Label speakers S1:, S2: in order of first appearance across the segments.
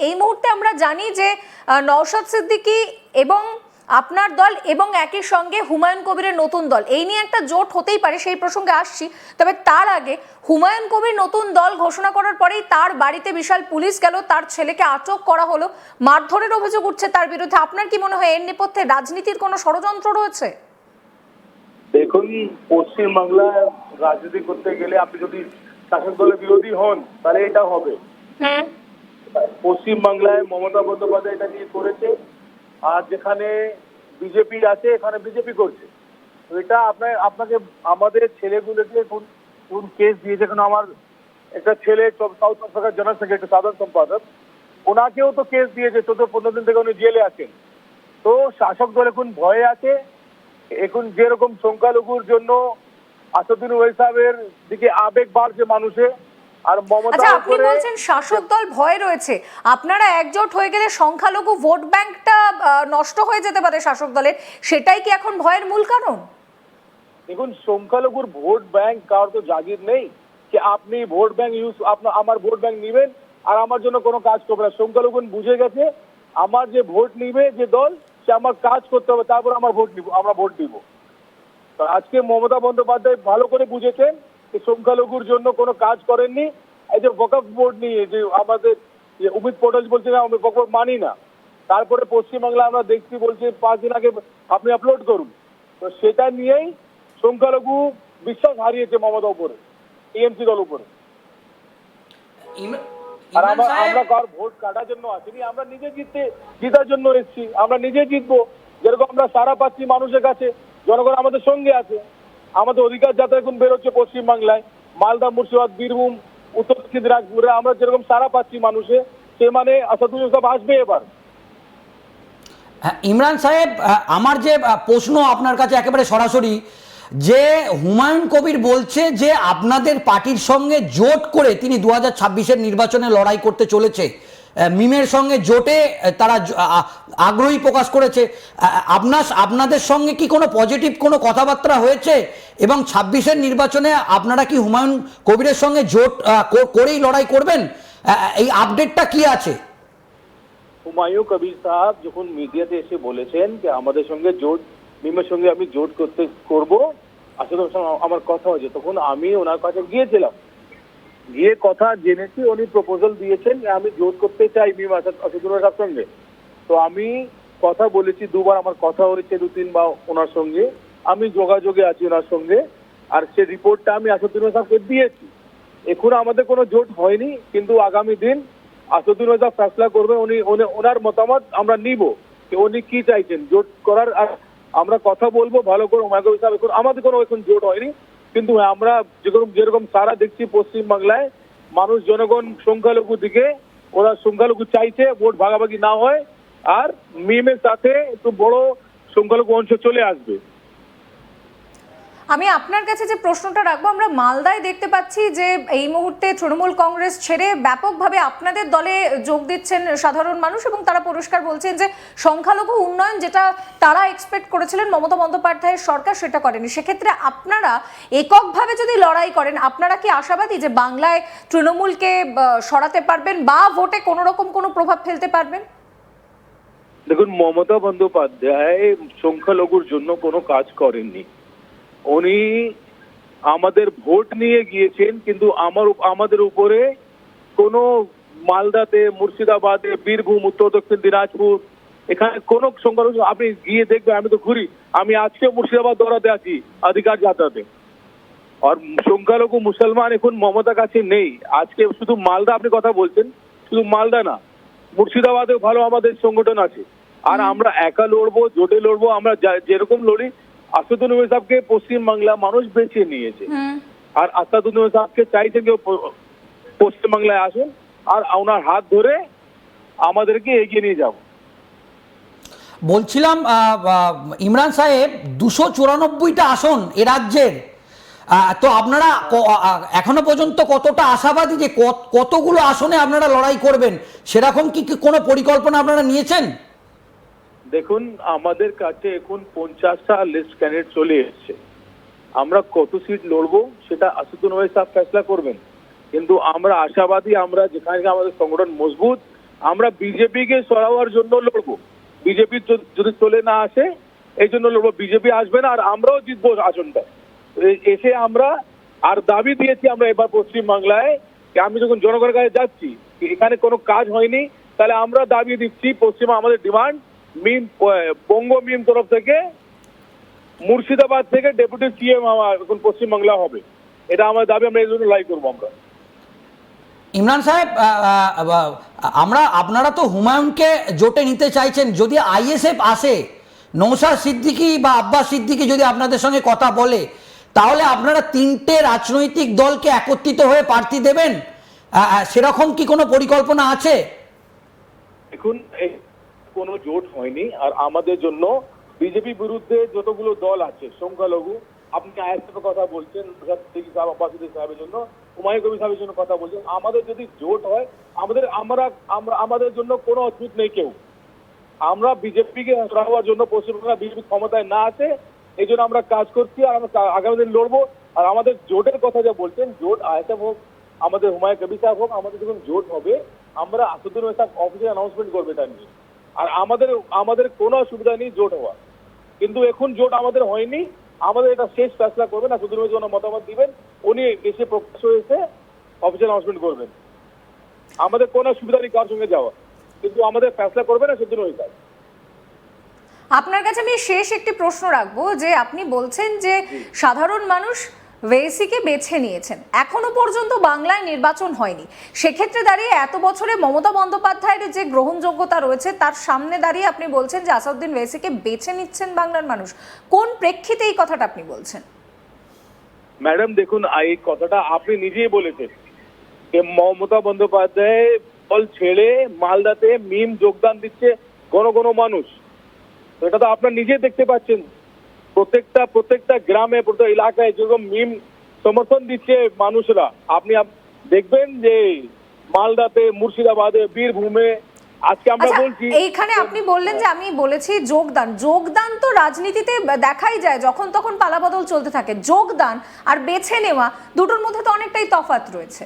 S1: এই মুহূর্তে আমরা জানি যে নওশাদ সিদ্দিকী এবং আপনার দল এবং একই সঙ্গে হুমায়ুন কবিরের নতুন দল, এই নিয়ে একটা জোট হতেই পারে, সেই প্রসঙ্গে আসছি। তবে তার আগে হুমায়ুন কবির নতুন দল ঘোষণা করার পরেই তার বাড়িতে বিশাল পুলিশ গেল, তার ছেলেকে আটক করা হলো, মারধরের অভিযোগ উঠছে তার বিরুদ্ধে। আপনার কি মনে হয় এর নেপথ্যে রাজনীতির কোনো ষড়যন্ত্র রয়েছে?
S2: দেখুন, পশ্চিমবাংলায় রাজনীতি করতে গেলে আপনি যদি শাসক দলের বিরোধী হন তাহলে এটা হবে। পশ্চিমবাংলায় মমতা বন্দ্যোপাধ্যায় এটা নিয়ে করেছে, আর যেখানে বিজেপি আছে এখানে বিজেপি করছে। তো এটা আপনাকে আমাদের ছেলেগুলোকে কোন কেস দিয়েছে। এখন আমার একটা ছেলে সাউথ আফ্রিকার জেনারেল সেক্রেটারি, সাধারণ সম্পাদক, ওনাকেও তো কেস দিয়েছে, 14-15 দিন থেকে উনি জেলে আছেন। তো শাসক দল এখন ভয়ে আছে। এখন যেরকম সংখ্যালঘুর জন্য আসাদুদ্দিন ওয়াইসি সাহেবের দিকে আবেগ বাড়ছে মানুষে, আর
S1: আচ্ছা, আপনি বলছেন শাসক দল ভয় রয়েছে, আপনারা একজোট হয়ে গেলে সংখ্যালঘু ভোট ব্যাংকটা নষ্ট হয়ে যেতে পারে শাসক দলের, সেটাই কি এখন ভয়ের মূল কারণ?
S2: দেখুন, সংখ্যালঘুর ভোট ব্যাংক কার তো জাগির নেই যে আপনি ভোট ব্যাংক আমার ভোট ব্যাংক নিবেন আর আমার জন্য কোনো কাজ করবে না। সংখ্যালঘু বুঝে গেছে আমার যে ভোট নিবে যে দল, সে আমার কাজ করতে হবে, তারপর আমরা ভোট দিব। আজকে মমতা বন্দ্যোপাধ্যায় ভালো করে বুঝেছেন যে সংখ্যালঘুর জন্য কোনো কাজ করেননি। এই যে ওয়াকফ বোর্ড নিয়ে যে আমাদের অমিত পটেল বলছে না, আমি ওয়াকফ মানি না, তারপরে পশ্চিমবাংলা আমরা দেখছি বলছে 5 দিন আগে আপনি আপলোড করুন। তো সেটা নিয়েই সংখ্যালঘু বিশ্বাস হারিয়েছে মমতা উপরে, টিএমসি দল উপরে। আর আমরা কার ভোট কাটার জন্য আসিনি, আমরা নিজে জিতার জন্য এসেছি। আমরা নিজে জিতবো, যেরকম আমরা সারা পাচ্ছি মানুষের কাছে, জনগণ আমাদের সঙ্গে আছে। আমাদের অধিকার যাতে এখন বেরোচ্ছে পশ্চিমবাংলায়, মালদা, মুর্শিদাবাদ, বীরভূম, উত্তর দক্ষিণ দিনাজপুরে আমরা যেরকম সারা পাচ্ছি মানুষে, সে মানে আসাদুজ্জামান সাহেব আসবে এবার।
S3: ইমরান সাহেব, আমার যে প্রশ্ন আপনার কাছে একেবারে সরাসরি, যে হুমায়ুন কবির বলছে যে আপনাদের পার্টির সঙ্গে জোট করে তিনি 2026-এর নির্বাচনে লড়াই করতে চলেছে, মিমের সঙ্গে জোটে তারা আগ্রহী প্রকাশ করেছে। আপনাদের সঙ্গে কি কোনো পজিটিভ কোনো কথাবার্তা হয়েছে? এবং 26-এর নির্বাচনে আপনারা কি হুমায়ুন কবিরের সঙ্গে জোট করেই লড়াই করবেন? এই আপডেটটা কি আছে?
S2: হুমায়ুন কবির সাহেব যখন মিডিয়াতে এসে বলেছেন যে আমাদের সঙ্গে জোট, মিমের সঙ্গে আমি জোট করব, আসলে আমার কথা হয়েছে, তখন আমি ওনার কাছে গিয়েছিলাম, গিয়ে কথা জেনেছি উনি প্রপোজাল দিয়েছেন আমি জোট করতে চাই মিম আসাদুল্লাহ সাহেবের সঙ্গে। তো আমি কথা বলেছি, দুবার আমার কথা হয়েছে, 2-3 বার ওনার সঙ্গে আমি যোগাযোগে আছি ওনার সঙ্গে, আর সে রিপোর্টটা আমি আসাদুল্লাহ সাহেবকে দিয়েছি। এখন আমাদের কোনো জোট হয়নি, কিন্তু আগামী দিন আসাদুল্লাহ সাহেব ফেসলা করবেন, ওনার মতামত আমরা নিব উনি কি চাইছেন জোট করার। আর আমরা কথা বলবো ভালো করে হুমায়ুন সাহেব। এখন আমাদের কোনো এখন জোট হয়নি, কিন্তু আমরা যেরকম সারা দেখছি পশ্চিমবাংলায় মানুষ, জনগণ সংখ্যালঘু দিকে, ওরা সংখ্যালঘু চাইছে ভোট ভাগাভাগি না হয়, আর মিমের সাথে একটু বড় সংখ্যালঘু অংশ চলে আসবে।
S1: আমি আপনার কাছে যে প্রশ্নটা রাখবো, আমরা মালদায় দেখতে পাচ্ছি যে এই মুহূর্তে তৃণমূল কংগ্রেস ছেড়ে ব্যাপকভাবে আপনাদের দলে যোগ দিচ্ছেন সাধারণ মানুষ, এবং তারা পরিষ্কার বলছেন যে সংখ্যালঘু উন্নয়ন যেটা তারা এক্সপেক্ট করেছিলেন মমতা বন্দ্যোপাধ্যায়ের সরকার, সেটা করেনি। সেক্ষেত্রে আপনারা এককভাবে যদি লড়াই করেন, আপনারা কি আশাবাদী যে বাংলায় তৃণমূলকে সরাতে পারবেন বা ভোটে কোনো রকম কোনো প্রভাব ফেলতে পারবেন?
S2: দেখুন, মমতা বন্দ্যোপাধ্যায় সংখ্যালঘুর জন্য কোনো কাজ করেননি। উনি আমাদের ভোট নিয়ে গিয়েছেন, কিন্তু আমাদের উপরে কোনো মালদাতে, মুর্শিদাবাদে, বীরভূম, উত্তর দক্ষিণ দিনাজপুর, এখানে কোনো সংখ্যালঘু আপনি গিয়ে দেখবেন। আমি তো ঘুরি, আমি আজকে মুর্শিদাবাদ দৌড়াতে আছি অধিকার যাত্রাতে। আর সংখ্যালঘু মুসলমান এখন মমতার কাছে নেই। আজকে শুধু মালদা আপনি কথা বলছেন, শুধু মালদা না, মুর্শিদাবাদেও ভালো আমাদের সংগঠন আছে। আর আমরা একা লড়বো, জোটে লড়বো, আমরা যেরকম লড়ি। আসাদুজ্জামান সাহেবকে পশ্চিমবাংলা মানুষ বেছে নিয়েছে, আর আসাদুজ্জামান সাহেবকে চাইছে কেউ পশ্চিমবাংলায় আসুন আর ওনার হাত ধরে আমাদেরকে এগিয়ে নিয়ে যাব।
S3: বলছিলাম ইমরান সাহেব, 294টা আসন এ রাজ্যের, তো আপনারা এখনো পর্যন্ত কতটা আশাবাদী যে কতগুলো আসনে আপনারা লড়াই করবেন, সেরকম কি কোনো পরিকল্পনা আপনারা নিয়েছেন?
S2: দেখুন, আমাদের কাছে এখন 50টা লিস্ট ক্যান্ডিডেট চলে এসছে। আমরা কত সিট লড়বো সেটা আসাদুজ্জামান সাহেব ফেসলা করবেন, কিন্তু আমরা আশাবাদী। আমরা যেখানে আমাদের সংগঠন মজবুত, আমরা বিজেপিকে সরাবার জন্য লড়বো। বিজেপি যদি চলে না আসে এই জন্য লড়বো। বিজেপি আসবে না আর আমরাও জিতবো আসনটা। এসে আমরা আর দাবি দিয়েছি আমরা এবার পশ্চিম বাংলায়, আমি যখন জনগণের কাছে যাচ্ছি এখানে কোনো কাজ হয়নি, তাহলে আমরা দাবি দিচ্ছি পশ্চিমে আমাদের ডিমান্ড মিম বঙ্গ মিম তরফ থেকে মুর্শিদাবাদ থেকে ডেপুটি সিএম এখন পশ্চিম বাংলা হবে। এটা আমার দাবি, আমরা এই জন্য লড়াই করবো। আমরা
S3: ইমরান সাহেব, আপনারা তো হুমায়ুনকে জোটে নিতে চাইছেন। যদি আইএসএফ আসে, নওশাদ সিদ্দিকী বা আব্বাস সিদ্দিকী যদি আপনাদের সঙ্গে কথা বলে, তাহলে আপনারা তিনটে রাজনৈতিক দলকে একত্রিত হয়ে প্রার্থী দেবেন? সেরকম কি কোনো পরিকল্পনা আছে?
S2: এখন কোনো জোট হয়নি। আর আমাদের জন্য বিজেপি বিরুদ্ধে যতগুলো দল আছে সংখ্যালঘু, আপনি আইএসএফ কথা বলছেন, আব্বাস সিদ্দিকী সাহেবের জন্য, হুমায়ুন কবির সাহেবের জন্য কথা বলছেন। আমাদের যদি জোট হয় আমাদের জন্য কোনো অসুবিধা নেই কেউ। আমরা বিজেপিকে হরাবার জন্য পশ্চিমবঙ্গ বিজেপি ক্ষমতায় না আছে এই জন্য আমরা কাজ করছি আর আমরা আগামী দিন লড়বো। আর আমাদের জোটের কথা যা বলছেন, জোট আইএসএফ হোক, আমাদের হুমায়ুন কবির সাহেব হোক, আমাদের যখন জোট হবে আমরা আসাদুল সাহেব অফিসে অ্যানাউন্সমেন্ট করবে এটা নিয়ে। আর আমাদের কোনো অসুবিধা নেই জোট হওয়া, কিন্তু এখন জোট আমাদের হয়নি। আমাদের এটা শেষ ফেসলা করবেন, আসাদুল জন্য মতামত দিবেন, উনি এসে প্রকাশ হয়েছে অফিসে অ্যানাউন্সমেন্ট করবেন। আমাদের কোনো অসুবিধা নেই কার সঙ্গে যাওয়া, কিন্তু আমাদের ফেসলা করবেন আসাদুল সাহেব।
S1: আপনার কাছে আমি শেষ একটি প্রশ্ন রাখবো, যে আপনি বলছেন যে সাধারণ মানুষ ওয়েসিকে বেছে নিয়েছেন, এখনো পর্যন্ত বাংলায় নির্বাচন হয়নি। সেক্ষেত্রে দাঁড়িয়ে এত বছরে মমতা বন্দ্যোপাধ্যায়ের যে গ্রহণযোগ্যতা রয়েছে তার সামনে দাঁড়িয়ে আপনি বলছেন যে আসাদুদ্দিন ওয়েসিকে বেছে নিচ্ছেন বাংলার মানুষ, কোন প্রেক্ষিতে এই কথাটা আপনি বলছেন?
S2: ম্যাডাম দেখুন, এই কথাটা আপনি নিজেই বলেছেন যে মমতা বন্দ্যোপাধ্যায় দল ছেড়ে মালদাতে মিম যোগদান দিচ্ছে গণ মানুষ। এটা তো আপনারা নিজে দেখতে পাচ্ছেন, প্রত্যেকটা গ্রামে প্রত্যেক এলাকায় যেরকম মিম সমর্থন দিচ্ছে মানুষরা। আপনি দেখবেন যে মালদাতে, মুর্শিদাবাদে, বীরভূমে, আজকে আমরা বলছি
S1: এইখানে আপনি বললেন যে আমি বলেছি যোগদান তো রাজনীতিতে দেখাই যায়, যখন তখন পালাবদল চলতে থাকে। যোগদান আর বেছে নেওয়া দুটোর মধ্যে তো অনেকটাই তফাৎ রয়েছে।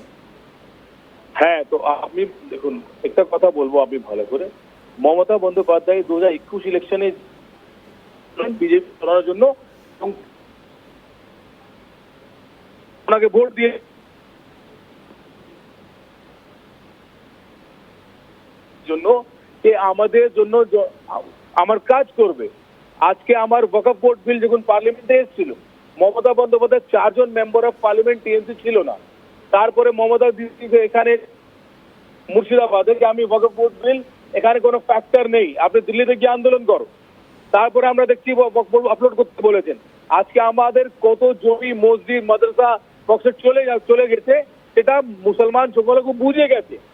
S2: হ্যাঁ, তো আপনি দেখুন একটা কথা বলবো আপনি ভালো করে, মমতা বন্দ্যোপাধ্যায় 2021 ইলেকশনে বিজেপি চালানোর জন্য ওনাকে ভোট দিয়ে জন্য কে আমাদের জন্য আমার কাজ করবে। আজকে আমার ওয়াকফ বোর্ড বিল যখন পার্লামেন্টে এসেছিল, মমতা বন্দ্যোপাধ্যায় 4 জন মেম্বার অফ পার্লামেন্ট টিএমসি ছিল না। তারপরে মমতা দিদি এখানে মুর্শিদাবাদে আমি ওয়াকফ বোর্ড বিল এখানে কোনো ফ্যাক্টর নেই, আপনি দিল্লিতে গিয়ে আন্দোলন করো। তারপরে আমরা দেখছি আপলোড করতে বলেছেন। আজকে আমাদের কত জমি, মসজিদ, মাদ্রাসা চলে গেছে, সেটা মুসলমান সংখ্যালঘু বুঝে গেছে।